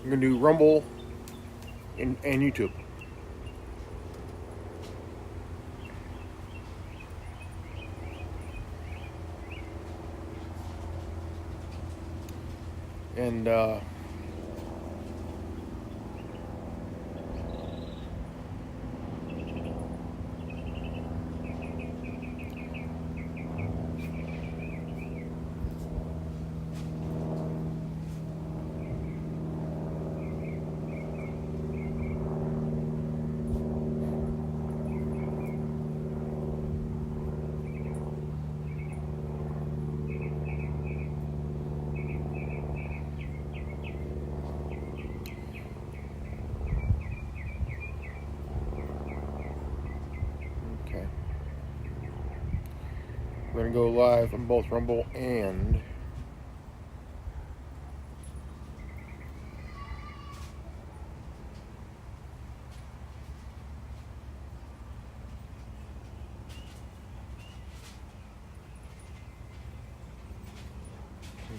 I'm going to do Rumble and YouTube. And okay. We're going to go live on both Rumble and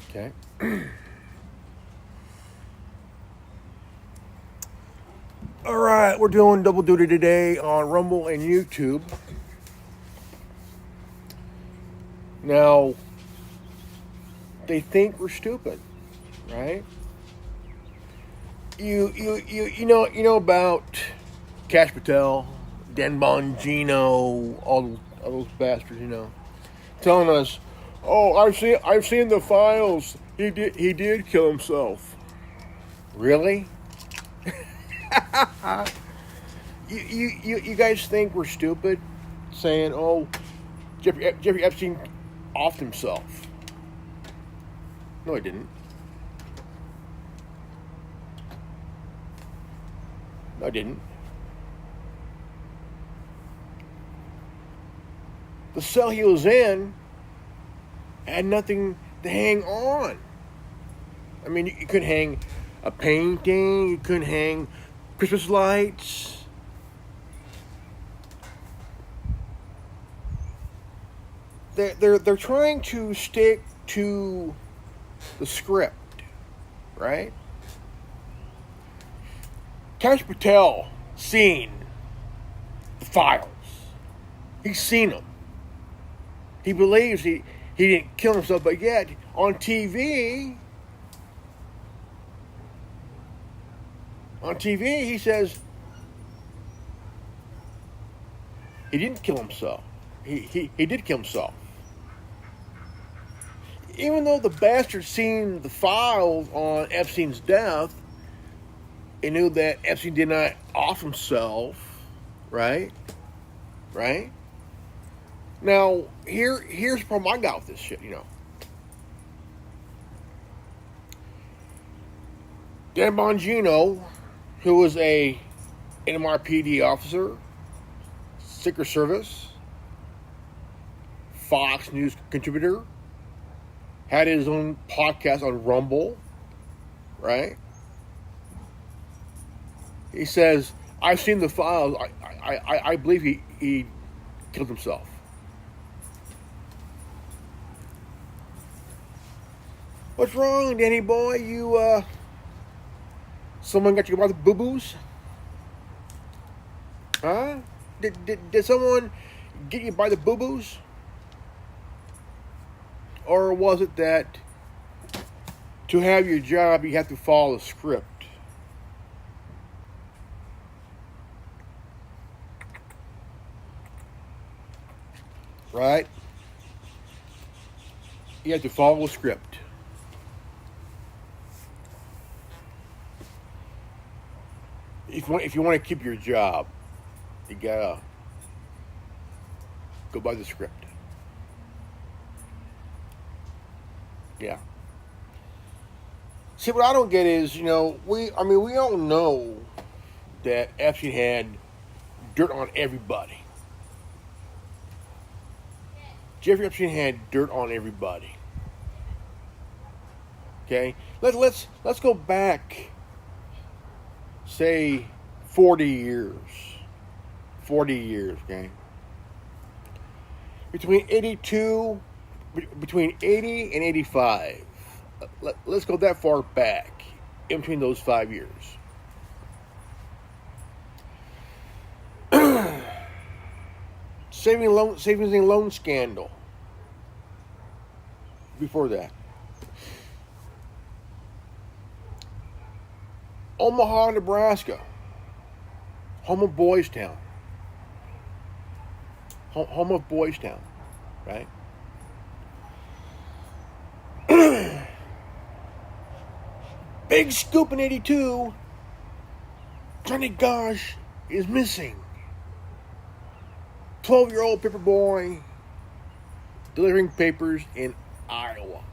okay. All right, we're doing double duty today on Rumble and YouTube. Now, they think we're stupid, right? You know about Cash Patel, Dan Bongino, all those bastards, telling us, "Oh, I've seen the files. He did kill himself." Really? You guys think we're stupid, saying, "Oh, Jeffrey Epstein offed himself"? No, he didn't. No, I didn't. The cell he was in had nothing to hang on. I mean, you couldn't hang a painting, you couldn't hang Christmas lights. They're trying to stick to the script, right? Cash Patel seen the files. He's seen them. He believes he didn't kill himself, but yet on TV he says he didn't kill himself. He did kill himself. Even though the bastard seen the files on Epstein's death, he knew that Epstein did not off himself, right? Right? Now, here's the problem I got with this shit, Dan Bongino, who was a NMRPD officer, Secret Service, Fox News contributor, had his own podcast on Rumble, right? He says, "I've seen the files. I believe he killed himself." What's wrong, Danny boy? You someone got you by the boo-boos? Huh? Did someone get you by the boo-boos? Or was it that to have your job, you have to follow the script? Right? You have to follow the script. If you want to keep your job, you gotta go by the script. Yeah. See, what I don't get is, we all know that Epstein had dirt on everybody. Jeffrey Epstein had dirt on everybody. Okay? Let's go back, say 40 years. 40 years, okay? Between 80 and 85. Let's go that far back. in between those 5 years. Savings and loan scandal. Before that, Omaha, Nebraska, home of Boys Town. Home of Boys Town, right? Big scoop in 82. Johnny Gosh is missing. 12-year-old paper boy delivering papers in Iowa.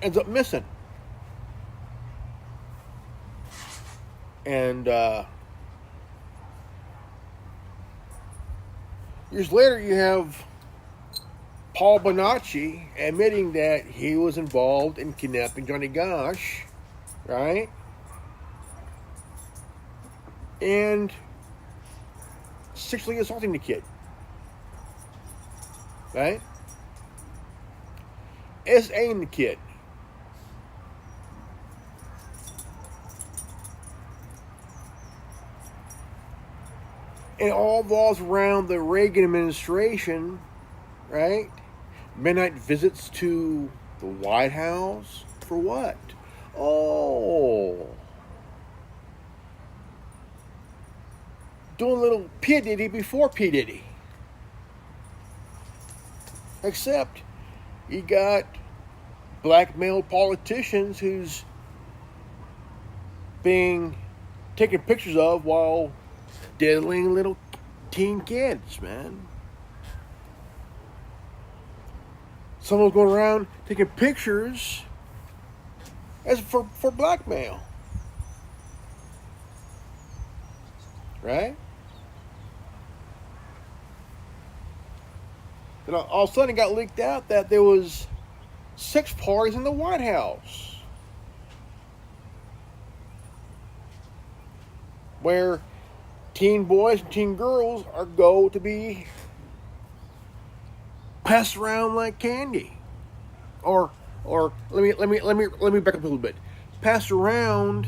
Ends up missing. And years later, you have Paul Bonacci admitting that he was involved in kidnapping Johnny Gosh, right? And sexually assaulting the kid, right? S.A.ing the kid. And it all revolves around the Reagan administration, right? Midnight visits to the White House. For what? Oh. Doing a little P. Diddy before P. Diddy. Except you got blackmailed politicians who's being taken pictures of while diddling little teen kids, man. Someone's going around taking pictures as for blackmail. Right? And all of a sudden it got leaked out that there was sex parties in the White House where teen boys and teen girls are go to be passed around like candy, or let me back up a little bit. Passed around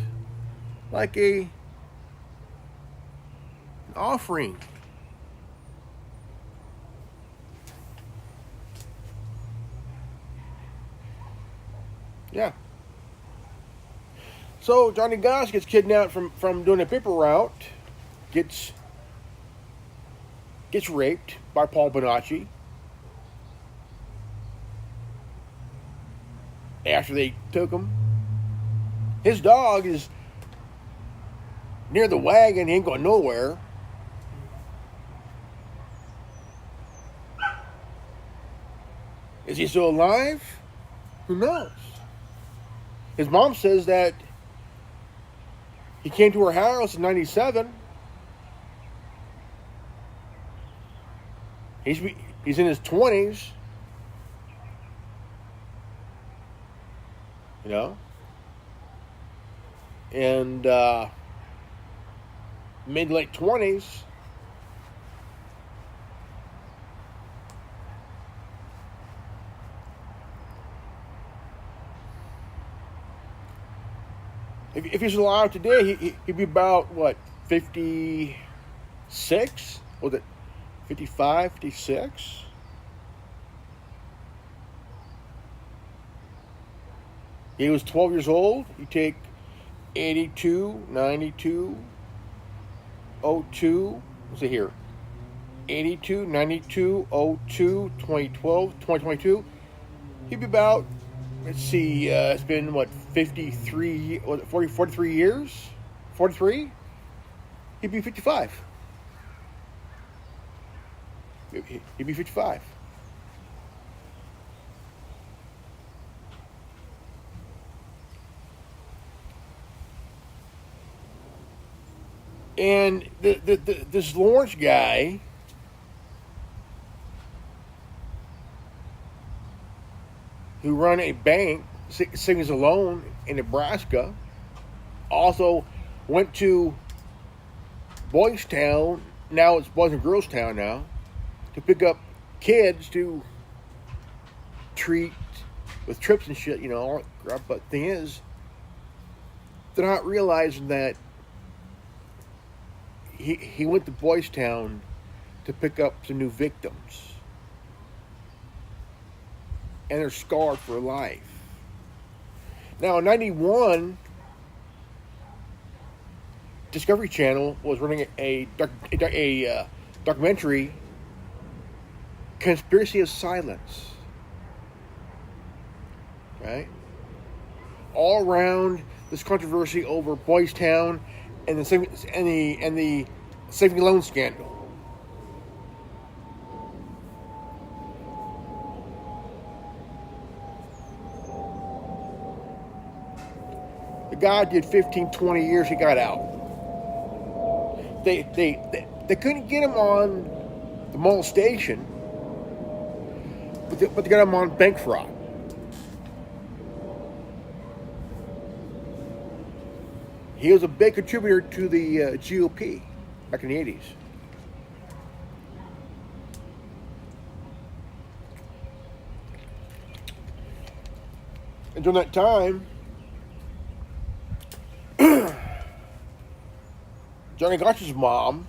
like an offering. Yeah. So Johnny Gosh gets kidnapped from doing a paper route, gets raped by Paul Bonacci. After they took him, his dog is near the wagon. He ain't going nowhere. Is he still alive? Who knows? His mom says that he came to her house in '97. He's in his 20s. You know? And mid-late 20s. If he's alive today, he'd be about, what, 56? Was it 55, 56? He was 12 years old. You take 82, 92, 02. What's it here? 82, 92, 02, 2012, 2022. He'd be about, let's see, it's been, what, 53, 43 years? 43? He'd be 55. He'd be 55. And this Lawrence guy who run a bank, savings and loan in Nebraska, also went to Boys Town, now it's Boys and Girls Town now, to pick up kids to treat with trips and shit, but the thing is, they're not realizing that he went to Boys Town to pick up some new victims. And they're scarred for life. Now, in 91, Discovery Channel was running a documentary, Conspiracy of Silence. Right? All around this controversy over Boys Town and the saving loan scandal. The guy did 15, 20 years. He got out. They couldn't get him on the molestation, but they got him on bank fraud. He was a big contributor to the GOP back in the 80s. And during that time, Johnny Gotch's mom,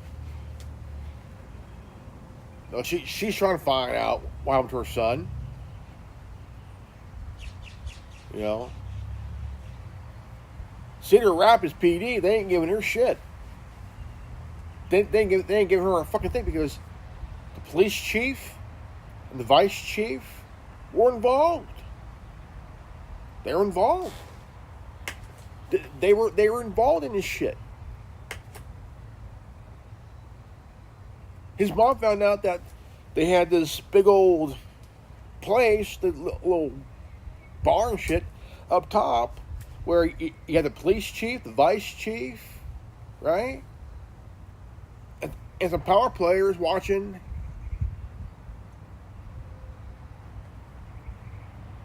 she's trying to find out what happened to her son. Cedar Rapids PD, they ain't giving her shit. They ain't giving her a fucking thing because the police chief and the vice chief were involved. They were involved. They were involved in this shit. His mom found out that they had this big old place, the little bar and shit up top, where you had the police chief, the vice chief, right? And some power players watching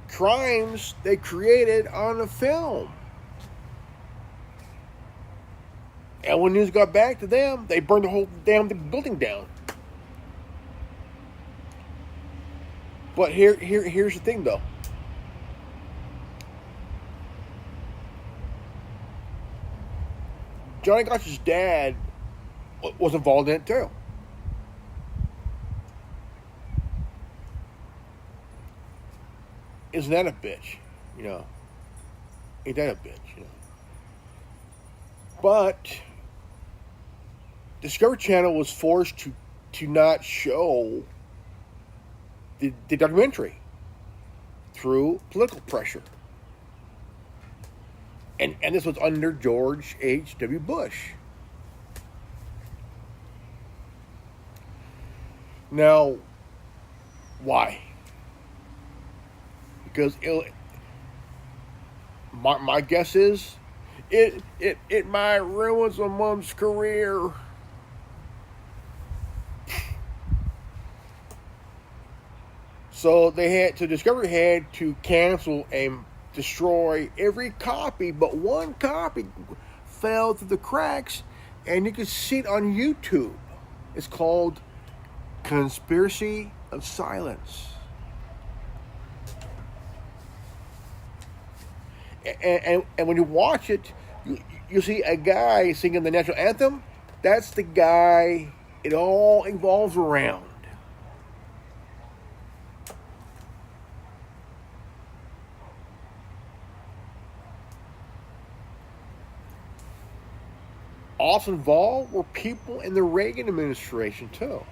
crimes they created on the film. And when news got back to them, they burned the whole damn building down. But here's the thing, though. Johnny Gotch's dad was involved in it too. Isn't that a bitch? Ain't that a bitch? But Discovery Channel was forced to not show the documentary through political pressure. And this was under George H.W. Bush. Now, why? Because my guess is it might ruin someone's career. So Discovery had to cancel and destroy every copy, but one copy fell through the cracks, and you can see it on YouTube. It's called Conspiracy of Silence. And when you watch it, you see a guy singing the national anthem. That's the guy it all evolves around. Also involved were people in the Reagan administration, too.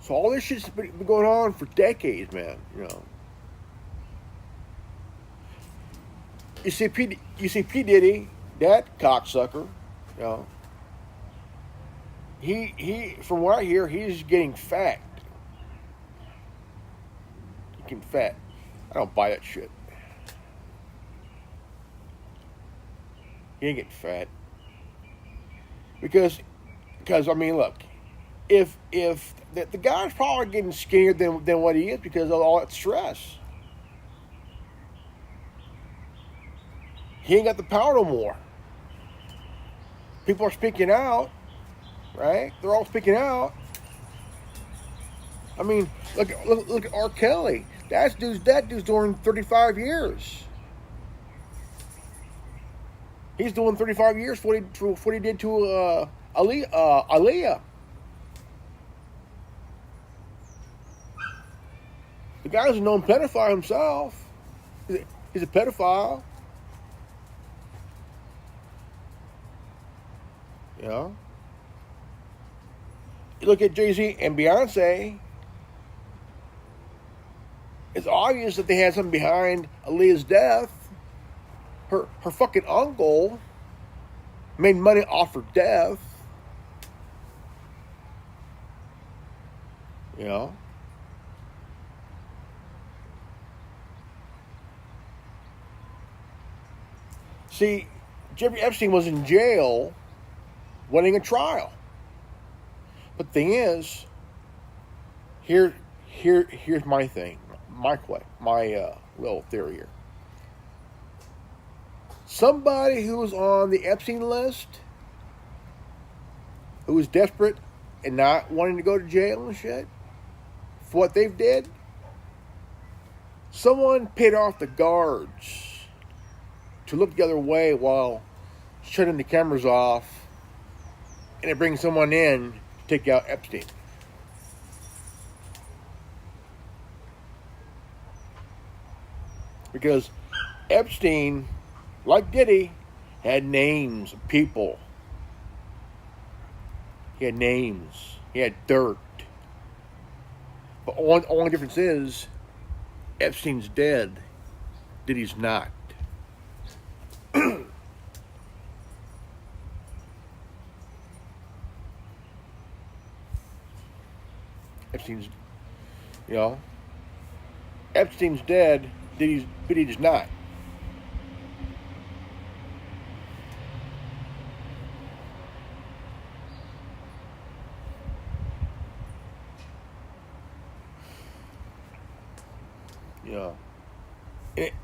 So all this shit's been going on for decades, man. You see P Diddy, that cocksucker. He from what I hear, he's getting fat. Getting fat. I don't buy that shit. He ain't getting fat. Because I mean, look, if the guy's probably getting skinnier than what he is because of all that stress. he ain't got the power no more. People are speaking out, right? They're all speaking out. I mean, look at R. Kelly. That dude's doing 35 years. He's doing 35 years for what he did to Aaliyah. The guy's a known pedophile himself. He's a pedophile. You know? You look at Jay-Z and Beyonce. It's obvious that they had something behind Aaliyah's death. Her fucking uncle made money off her death. You know? See, Jeffrey Epstein was in jail winning a trial. But the thing is, here's my thing, my little theory here. Somebody who was on the Epstein list, who was desperate and not wanting to go to jail and shit for what they've did, someone paid off the guards to look the other way while shutting the cameras off, and it brings someone in to take out Epstein. Because Epstein, like Diddy, had names of people. He had names. He had dirt. But only difference is, Epstein's dead. Diddy's not. Epstein's, Epstein's dead. Diddy's not.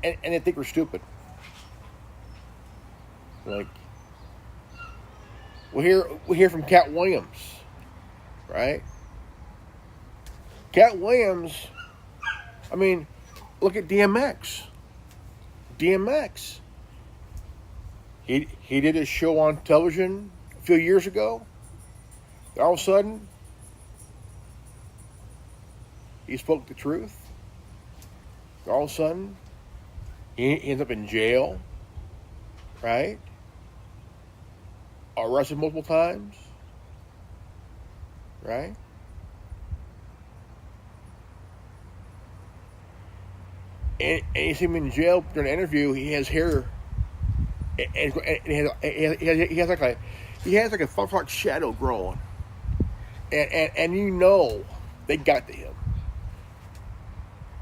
And they think we're stupid. Like, we hear from Cat Williams, right? Cat Williams, I mean, look at DMX. DMX. He did a show on television a few years ago. All of a sudden, he spoke the truth. All of a sudden, he ends up in jail, right? Arrested multiple times, right? And you see him in jail during an interview. He has hair, and he has like a 5 o'clock shadow growing, and you know they got to him.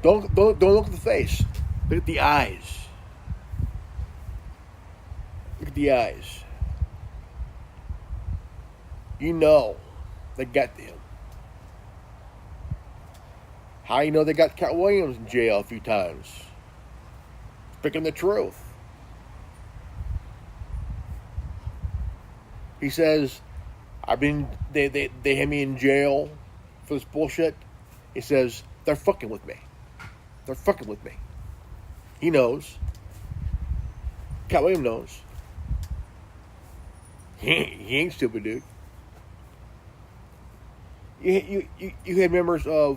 Don't look at the face. Look at the eyes. Look at the eyes. You know they got to him. How you know they got Cat Williams in jail a few times? Speaking the truth. He says, they had me in jail for this bullshit. He says, they're fucking with me. They're fucking with me. He knows. Cat Williams knows. He ain't stupid, dude. You had a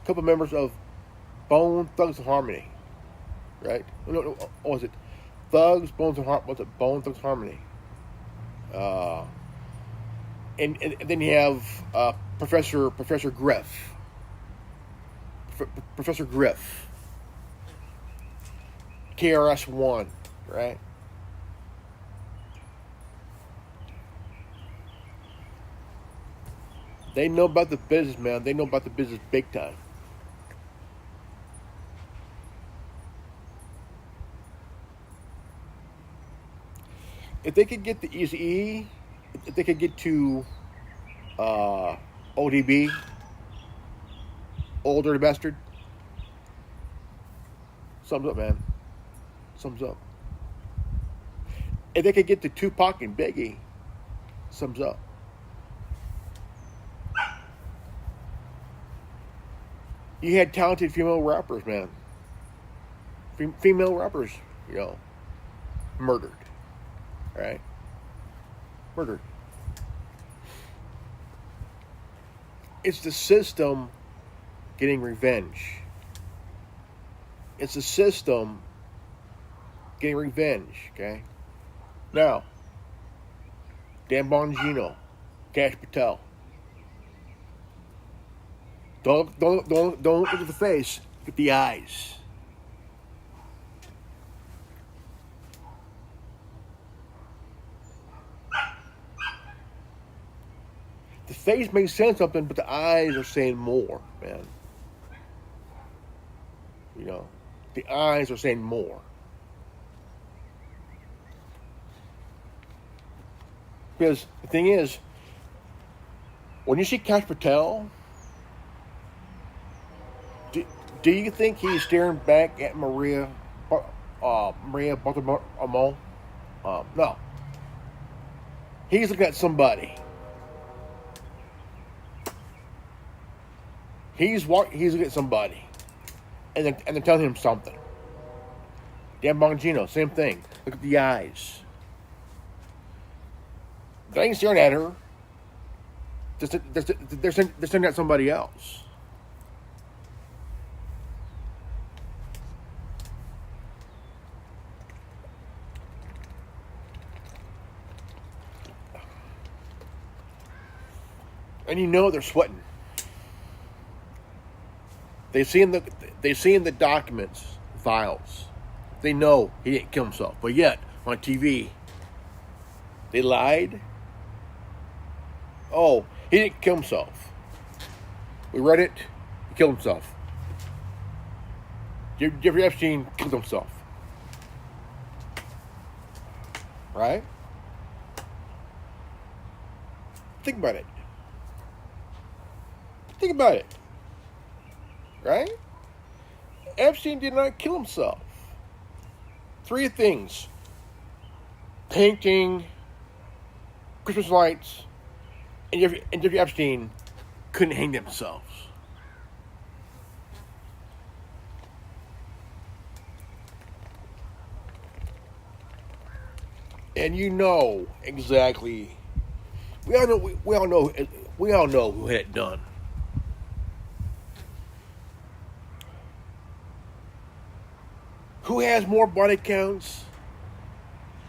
couple members of Bone Thugs Harmony, right? No, what was it? Thugs, Bones, and Harmony. What's it? Bone Thugs Harmony. And then you have Professor Griff. Professor Griff. KRS-One, right? They know about the business, man. They know about the business big time. If they could get the Eazy-E, if they could get to ODB, Old Dirty Bastard, sums up, man. Sums up. if they could get to Tupac and Biggie, sums up. You had talented female rappers, man. Female rappers, murdered. Right? Murdered. It's the system getting revenge. It's the system getting revenge, okay? Now, Dan Bongino, Cash Patel. Don't look at the face, look at the eyes. The face may say something, but the eyes are saying more, man. The eyes are saying more. Because the thing is, when you see Cash Patel, do you think he's staring back at Maria Bartiromo? No. He's looking at somebody. He's looking at somebody, and they're telling him something. Dan Bongino, same thing. Look at the eyes. They ain't staring at her. They're staring at somebody else. And they're sweating. They see in the documents, files. They know he didn't kill himself, but yet on TV, they lied. Oh, he didn't kill himself. We read it. He killed himself. Jeffrey Epstein killed himself. Right? Think about it. Think about it. Right? Epstein did not kill himself. 3 things. Painting, Christmas lights, and Jeffrey Epstein couldn't hang themselves. And exactly. We all know who had it done. Who has more body counts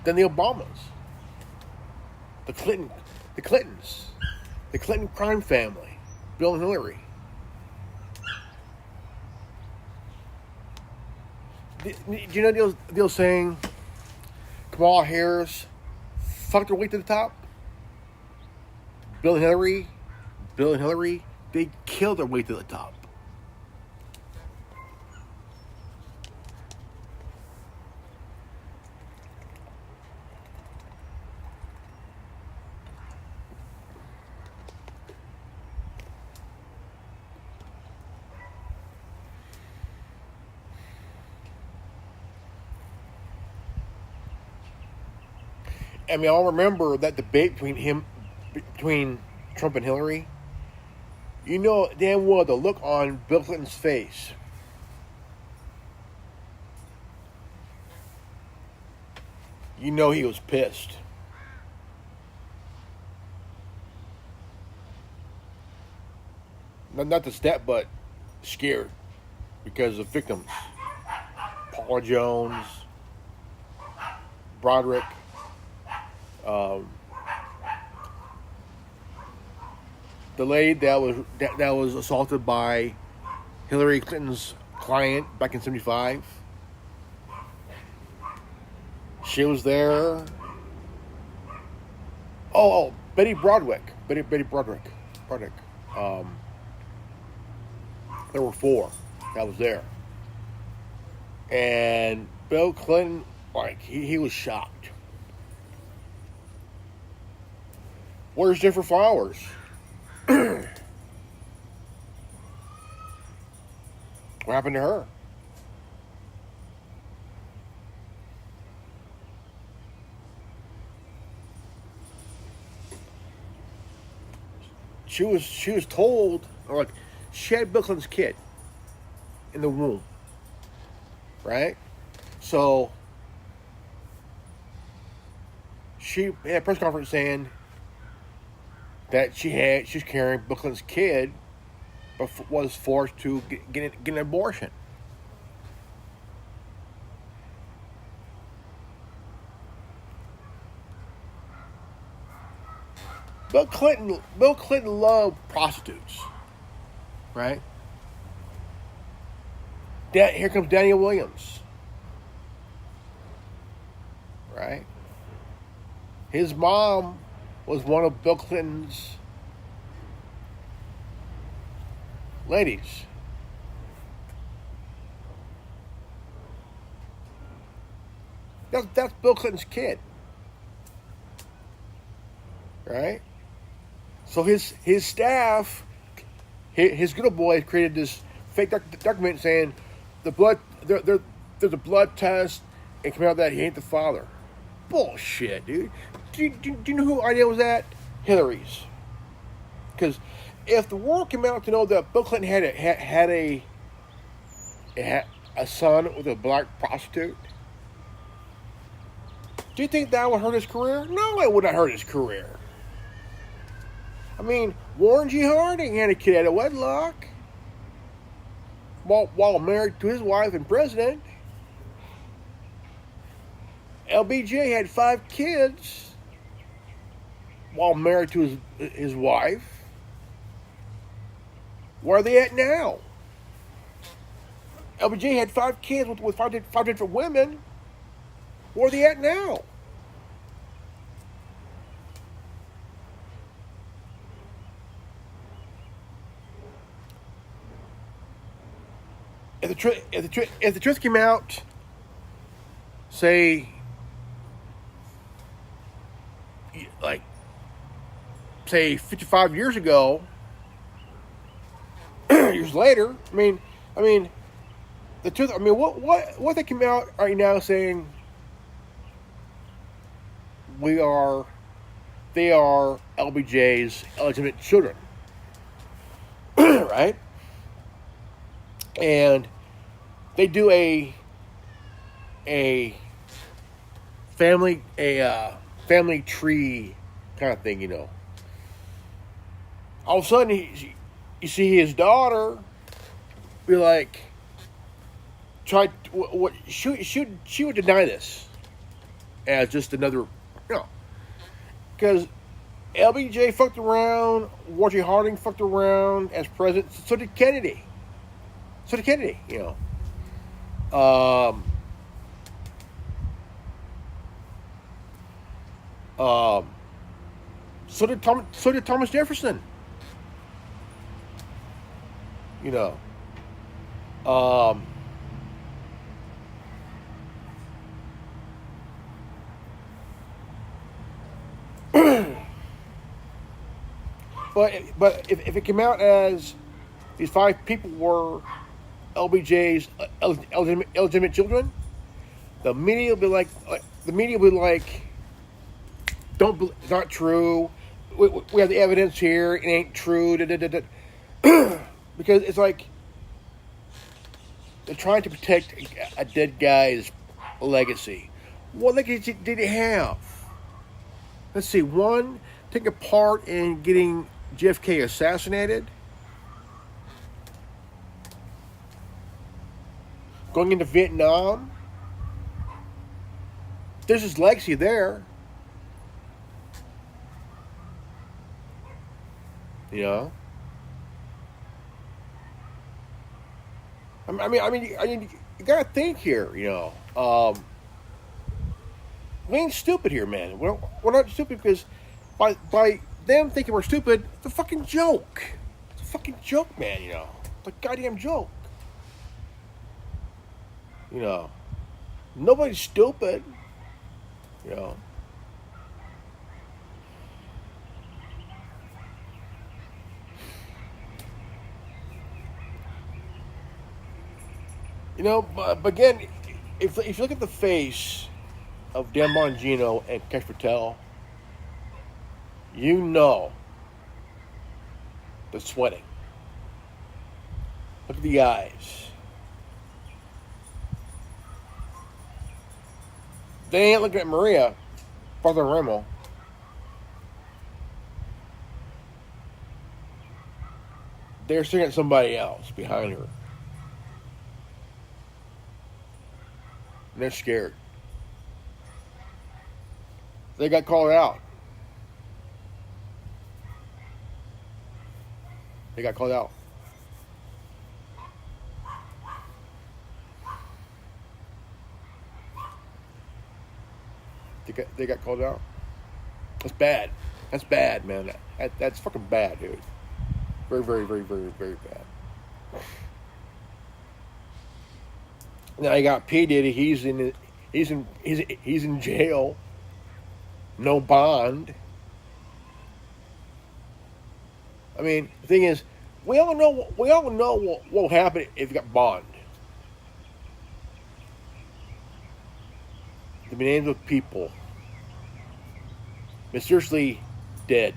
than the Obamas? The Clintons. The Clinton crime family. Bill and Hillary. Do you know Neil saying Kamala Harris fucked her way to the top? Bill and Hillary, they killed their way to the top. I mean, I'll remember that debate between Trump and Hillary. You know damn well the look on Bill Clinton's face. You know he was pissed. Not just that, but scared because of victims. Paula Jones, Broderick. The lady that was assaulted by Hillary Clinton's client back in '75. She was there. Oh, Betty Broderick. Betty Broderick. There were 4 that was there, and Bill Clinton, he was shocked. Where's Jennifer Flowers? What happened to her? she was told, or like, she had Bill Clinton's kid in the womb, right? So she had a press conference saying that she's carrying Bill Clinton's kid, but was forced to get an abortion. Bill Clinton loved prostitutes, right? Here comes Daniel Williams, right? His mom was one of Bill Clinton's ladies. That's Bill Clinton's kid, right? So his staff, his good old boy, created this fake document saying there's a blood test, and came out that he ain't the father. Bullshit, dude. Do you know whose idea was that? Hillary's. Because if the world came out to know that Bill Clinton had a son with a black prostitute, do you think that would hurt his career? No, it would not hurt his career. I mean, Warren G. Harding had a kid out of wedlock while married to his wife and president. LBJ had 5 kids while married to his wife. Where are they at now? LBJ had 5 kids with five different women. Where are they at now? If the truth came out, say 55 years ago, years later, I mean, the truth. I mean, what they came out right now saying they are LBJ's illegitimate children, right? And they do a family tree kind of thing, you know. All of a sudden, you see his daughter be like, she would deny this as just another, because LBJ fucked around, Warren G. Harding fucked around as president, so did Kennedy. You know. So did Thomas Jefferson. You know. But if it came out as these 5 people were LBJ's illegitimate children, the media will be like, it's not true. We have the evidence here. It ain't true. Because it's like they're trying to protect a dead guy's legacy. What legacy did he have? Let's see. 1, taking part in getting JFK assassinated. Going into Vietnam. There's his legacy there. You know? I mean, you gotta think here, you know. We ain't stupid here, man. We're not stupid because by them thinking we're stupid, it's a fucking joke. It's a fucking joke, man, you know. It's a goddamn joke. You know. Nobody's stupid. You know. You know, but again, if you look at the face of Dan Bongino and Kesh Patel, you know They're sweating. Look at the eyes. They ain't looking at Maria, Father Remo. They're staring at somebody else behind her. And they're scared. They got called out. They got called out. They got called out. That's bad. That's bad, man. That's fucking bad, dude. Very, very, very, very, very bad. Now you got P Diddy. He's in jail. No bond. I mean, the thing is, we all know what will happen if you got bond. The names of people mysteriously dead.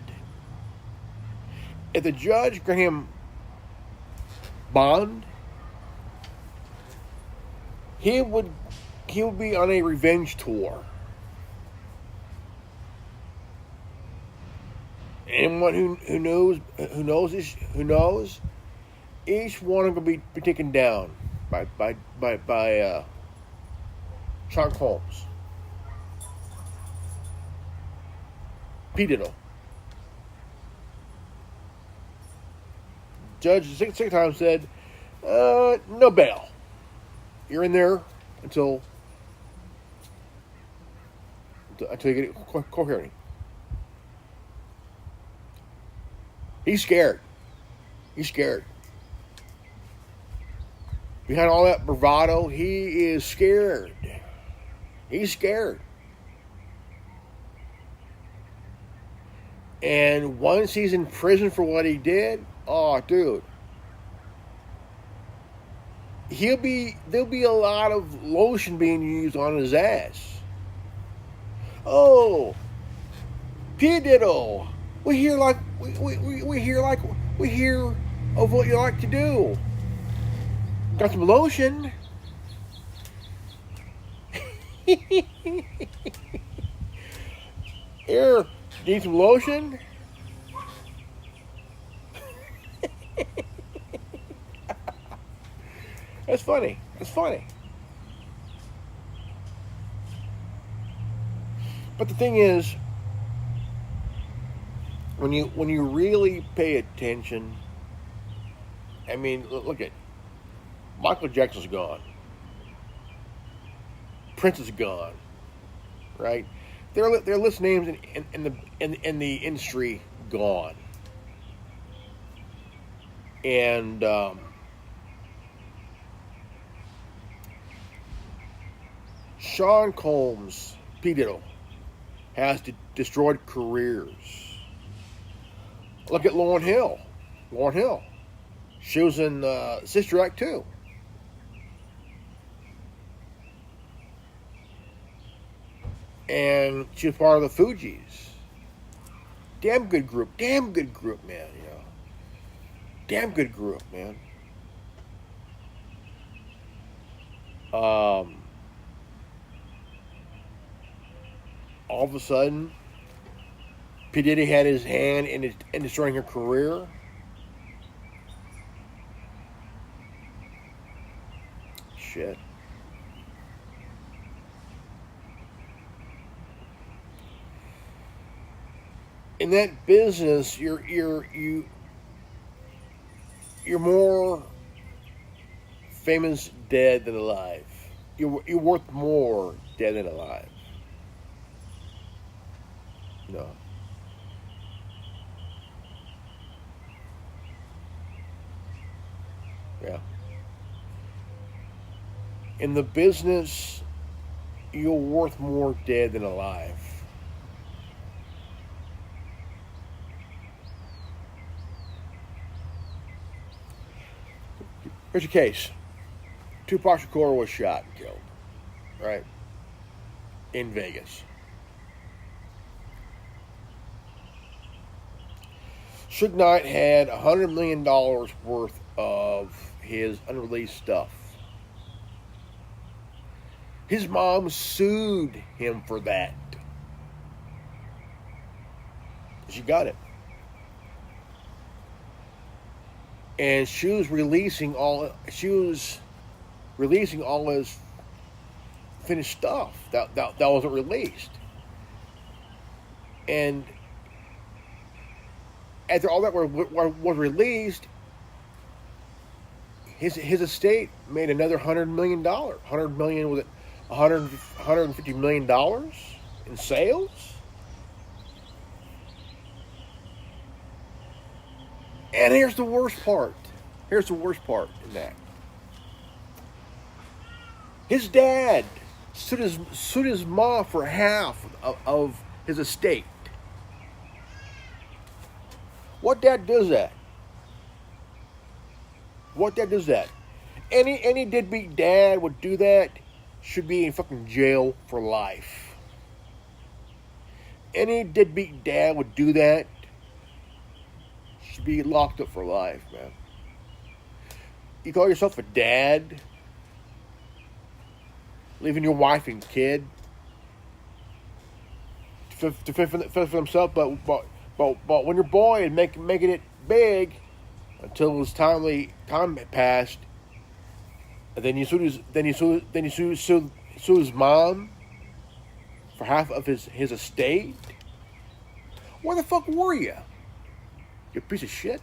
If the judge grant him bond, he would be on a revenge tour. Anyone who knows, each one of them will be taken down by Sean Combs. P. Diddle. Judge the second time said, no bail. You're in there until you get a court hearing. He's scared. He's scared. Behind all that bravado, he is scared. He's scared. And once he's in prison for what he did, oh, dude, there'll be a lot of lotion being used on his ass. Oh, P. Diddle, we hear of what you like to do. Got some lotion. Here, need some lotion? That's funny. That's funny. But the thing is, when you really pay attention, I mean, look at Michael Jackson's gone. Prince is gone. Right? Their list names in the industry gone. And Sean Combs, P. Diddle, has destroyed careers. Look at Lauryn Hill. Lauryn Hill. She was in Sister Act 2. And she was part of the Fugees. Damn good group, man, you know. Damn good group, man. All of a sudden, P. Diddy had his hand in destroying her career. Shit. In that business, you're more famous dead than alive. You're worth more dead than alive. No. Yeah. In the business, you're worth more dead than alive. Here's a case. Tupac Shakur was shot and killed, right? In Vegas. Suge Knight had $100 million worth of his unreleased stuff. His mom sued him for that. She got it. And she was releasing all his finished stuff that wasn't released. And after all that was released, his estate made another $100 million. $100 million, was it $150 million in sales? And here's the worst part. Here's the worst part in that. His dad sued his mom for half of his estate. What dad does that? What dad does that? Any deadbeat dad would do that, should be in fucking jail for life. Any deadbeat dad would do that, should be locked up for life, man. You call yourself a dad, leaving your wife and kid to fend for themselves, but when your boy is making it big until his time had passed, and then you sue his mom for half of his estate. Where the fuck were you? You piece of shit.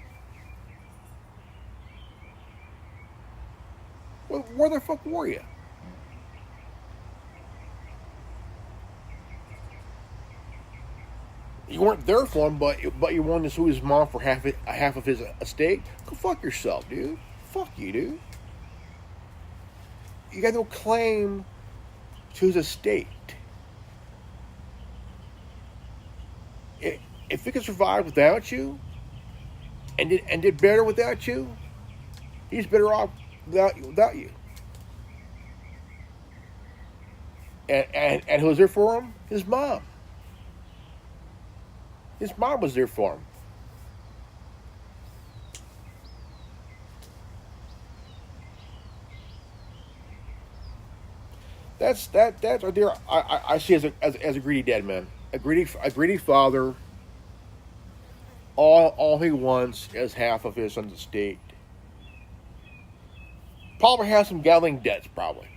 Where the fuck were you? You weren't there for him, but you wanted to sue his mom for half of his estate. Go fuck yourself, dude. Fuck you, dude. You got no claim to his estate. If he could survive without you, and did better without you, he's better off without you. And who was there for him? His mom. His mom was there for him. That's right there. I see as a greedy dad, man. A greedy father. All he wants is half of his son's estate. Probably has some gambling debts, probably.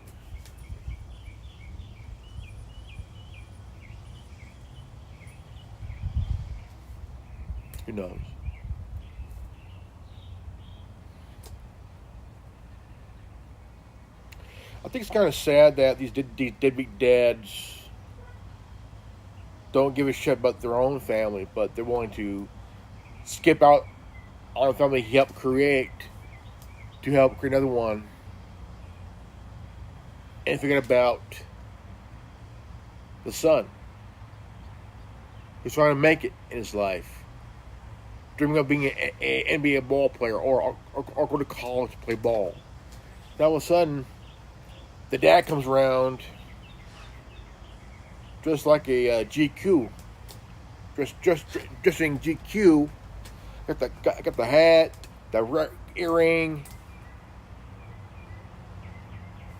Who knows? I think it's kind of sad that these deadbeat dads don't give a shit about their own family, but they're willing to skip out on the family he helped create to help create another one, and forget about the son who's trying to make it in his life, dreaming of being an NBA ball player or go to college to play ball. Now all of a sudden, the dad comes around dressed like a GQ, dressing GQ. Got the hat, the earring.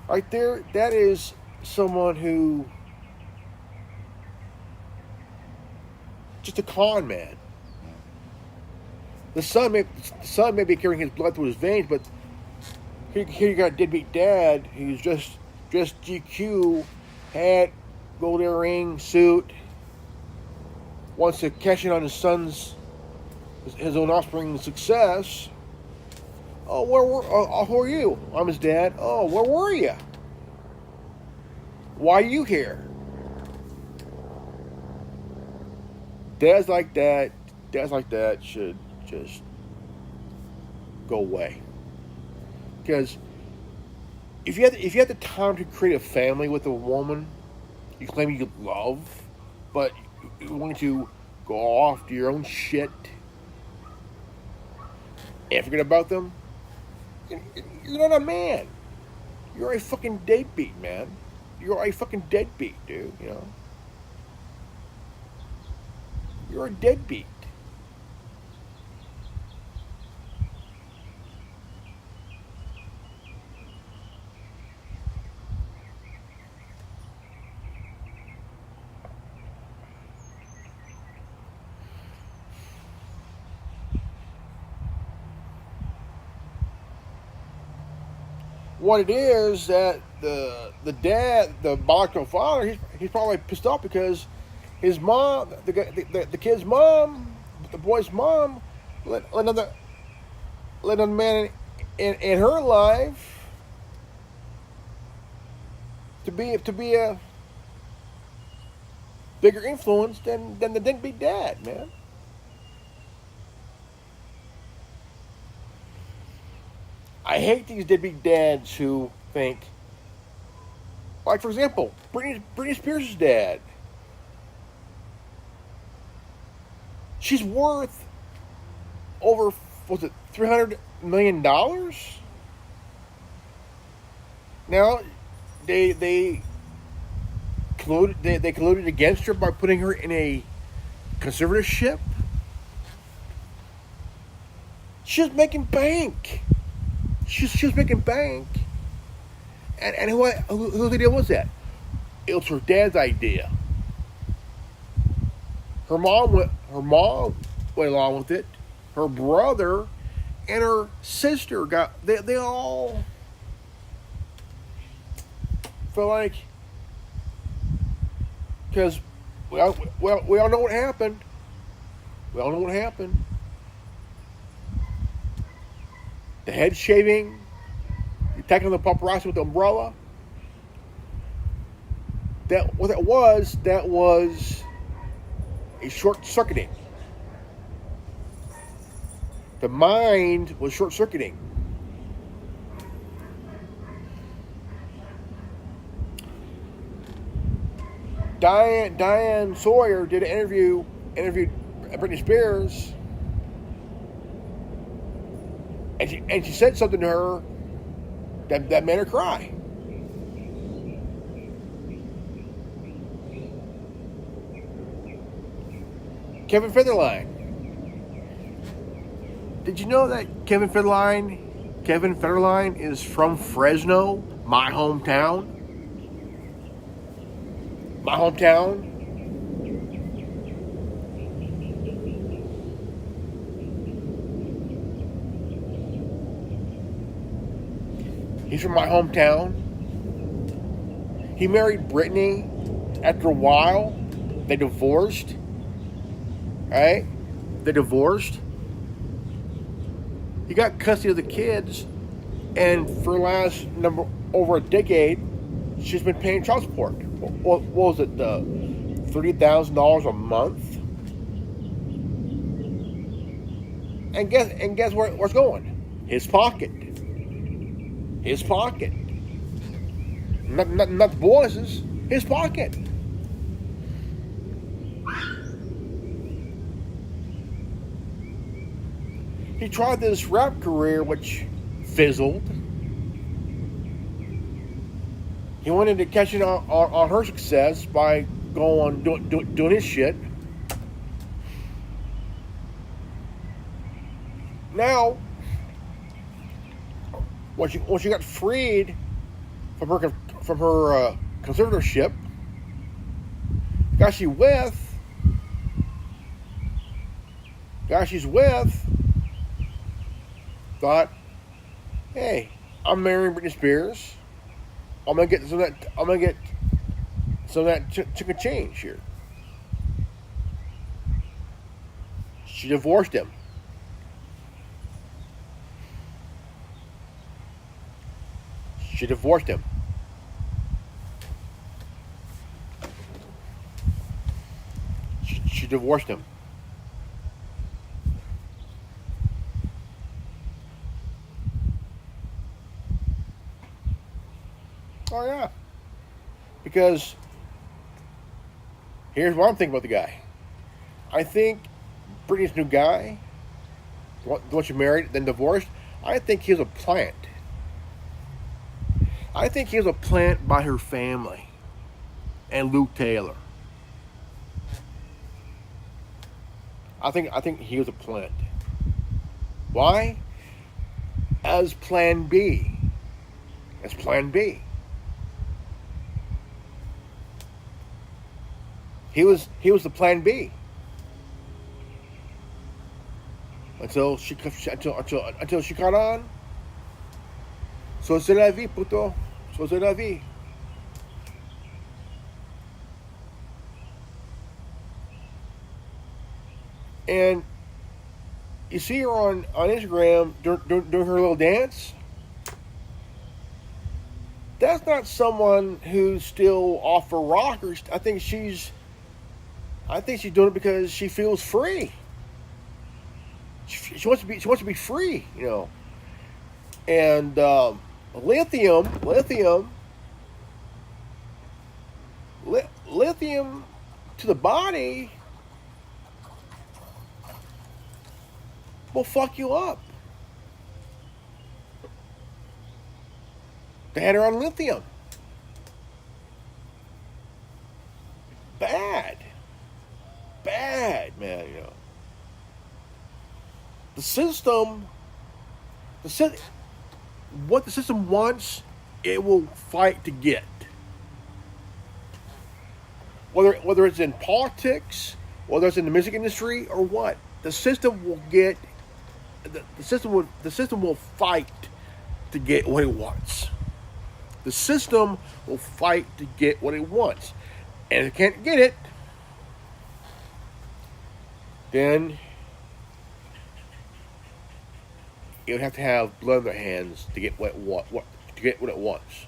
Right there, that is someone who just a con man. The son may be carrying his blood through his veins, but here you got a deadbeat dad who's just GQ, hat, gold earring, suit, wants to cash in on his son's, his own offspring's success. Oh, who are you? I'm his dad. Oh, where were you? Why are you here? Dads like that should just go away. Because if you had the time to create a family with a woman you claim you love, but you're willing to go off to your own shit and forget about them, you're not a man. You're a fucking deadbeat, man. You're a fucking deadbeat, dude, you know? You're a deadbeat. what it is that the dad, the biological father, he's probably pissed off because his mom, the kid's mom, the boy's mom, let another man in her life to be a bigger influence than the deadbeat dad, man. I hate these deadbeat dads who think, like, for example, Britney Spears' dad. She's worth over, was it $300 million? Now, they colluded against her by putting her in a conservatorship. She's making bank. She was making bank. And whose idea was that? It was her dad's idea. Her mom went along with it. Her brother and her sister they all felt like, because we all know what happened. We all know what happened. The head shaving, attacking the paparazzi with the umbrella. That was a short-circuiting. The mind was short-circuiting. Diane Sawyer did an interviewed Britney Spears, and she said something to her that made her cry. Kevin Federline. Did you know that Kevin Federline is from Fresno, my hometown? My hometown. He's from my hometown. He married Britney. After a while, they divorced. Right? They divorced. He got custody of the kids, and for the last over a decade, she's been paying child support. What was it? $30,000 a month. And guess where it's going? His pocket. His pocket. Not the boys's. His pocket. He tried this rap career, which fizzled. He wanted to catch it on her success by doing his shit. Now, once she got freed from her conservatorship, the guy she's with thought, hey, I'm marrying Britney Spears. I'm gonna get some of that chicken change here. She divorced him. She divorced him. She divorced him. Oh, yeah. Because here's what I'm thinking about the guy. I think Britney's new guy, the one she married, then divorced, I think he was a plant. I think he was a plant by her family and Luke Taylor. I think he was a plant. Why? As Plan B. As Plan B. He was the Plan B until she caught on, So c'est la vie, puto. So c'est la vie. And you see her on Instagram doing her little dance. That's not someone who's still off her rockers. I think she's doing it because she feels free. She wants to be. She wants to be free, you know. And lithium to the body will fuck you up. They had her on lithium. Bad, man. You know, the system, what the system wants, it will fight to get. Whether it's in politics, whether it's in the music industry, or what, the system will get. The system will fight to get what it wants. The system will fight to get what it wants, and if it can't get it, then it would have to have blood in their hands to get what it wants.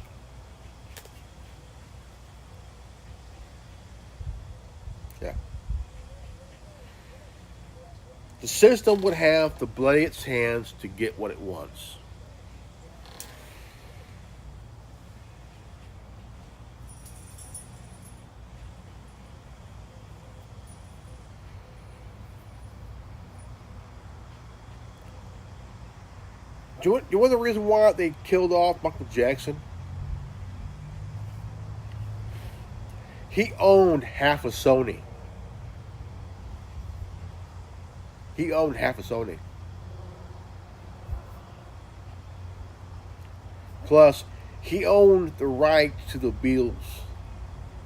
Yeah. The system would have to bloody its hands to get what it wants. Do you know the reason why they killed off Michael Jackson? He owned half of Sony. He owned half of Sony. Plus, he owned the right to the Beatles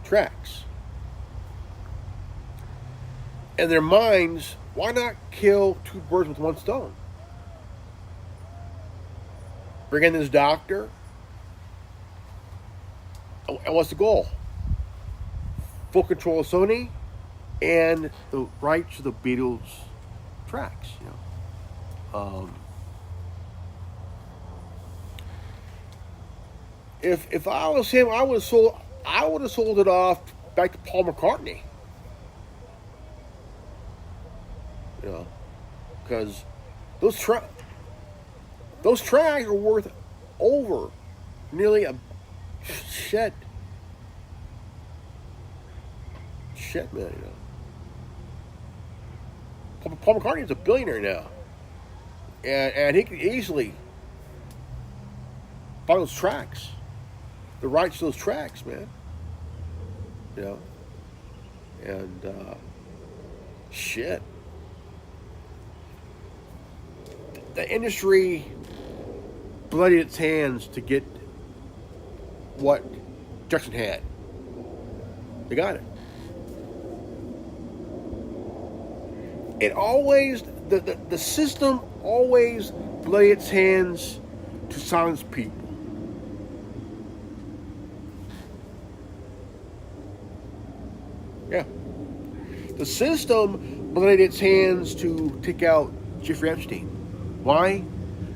tracks. In their minds, why not kill two birds with one stone? Bring in this doctor. And what's the goal? Full control of Sony and the rights to the Beatles tracks. You know, if I was him, I would have sold it off back to Paul McCartney. You know, because those tracks are worth over nearly a shit, man. You know, Paul McCartney's a billionaire now, and he can easily buy those tracks, the rights to those tracks, man. You know, and shit, the industry bloodied its hands to get what Jackson had. They got it. It always, the system always bloodied its hands to silence people. Yeah. The system bloodied its hands to take out Jeffrey Epstein. Why?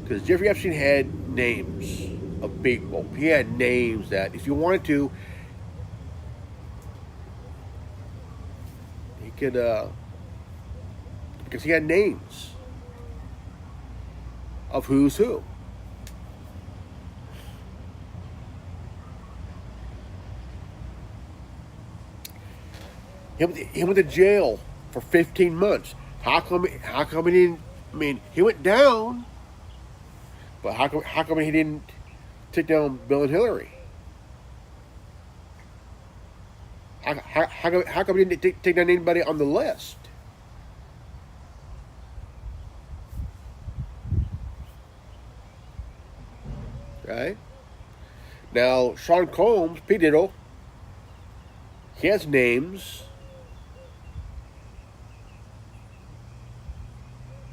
Because Jeffrey Epstein had names of people. He had names that, if you wanted to, he could, because he had names of who's who. He went to jail for 15 months. How come he didn't? I mean, he went down, but how come he didn't take down Bill and Hillary? How come he didn't take down anybody on the list? Right? Now, Sean Combs, P. Diddle, he has names.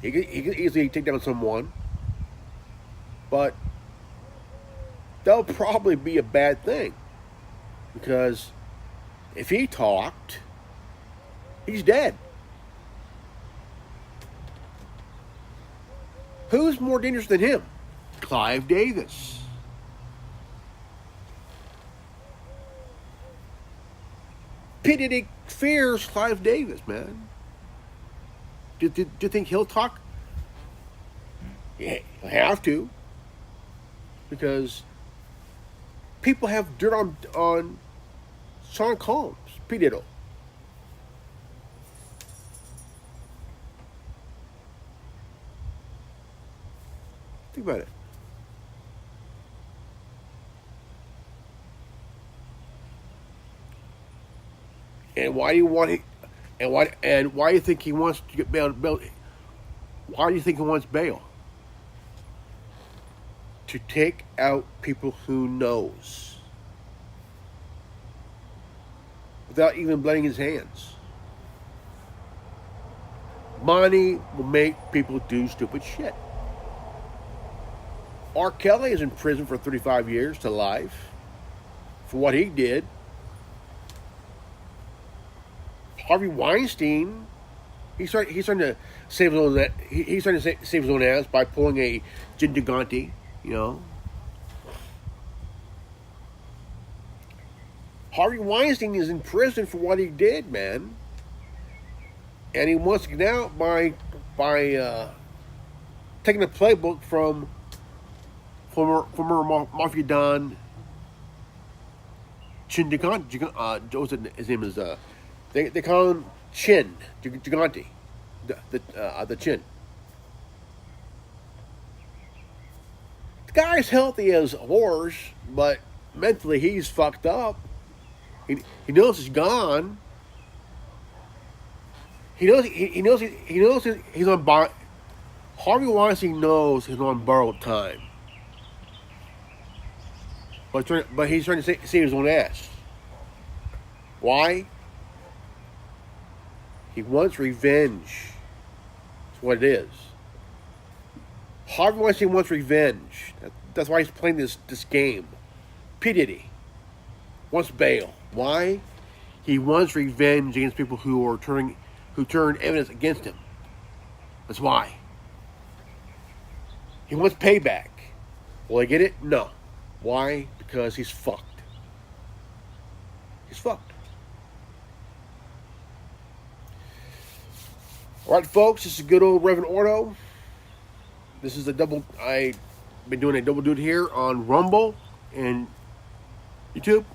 He could easily take down someone, but that'll probably be a bad thing. Because if he talked, he's dead. Who's more dangerous than him? Clive Davis. P. Diddy fears Clive Davis, man. Do you think he'll talk? Yeah, he'll have to. Because people have dirt on Sean Combs, P. Diddy. Think about it. And why do you want it? And why do you think he wants to get bail? Why do you think he wants bail? To take out people who knows, without even blending his hands. Money will make people do stupid shit. R. Kelly is in prison for 35 years to life for what he did. Harvey Weinstein, he's trying to save his own. He's trying to save his own ass by pulling a Gigante, you know. Harvey Weinstein is in prison for what he did, man, and he wants to get out by taking a playbook from former mafia don Chin Gigante. His name is they call him Chin Gigante, the Chin. The guy's healthy as a horse, but mentally he's fucked up. He knows he's gone. He knows he's on Harvey Weinstein knows he's on borrowed time. But he's trying to save his own ass. Why? He wants revenge. That's what it is. Harvey Weinstein wants revenge. That's why he's playing this game. P. Diddy wants bail. Why? He wants revenge against people who turned evidence against him. That's why. He wants payback. Will I get it? No. Why? Because he's fucked. He's fucked. Alright, folks, this is good old Reverend Ordo. This is I've been doing a double duty here on Rumble and YouTube.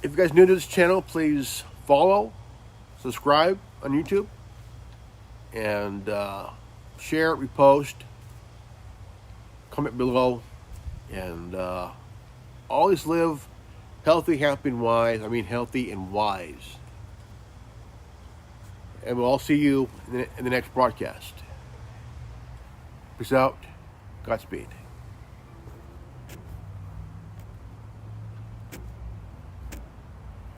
If you guys are new to this channel, please follow, subscribe on YouTube, and share, repost, comment below, and always live healthy, happy, and wise. I mean healthy and wise. And we'll all see you in the next broadcast. Peace out. Godspeed.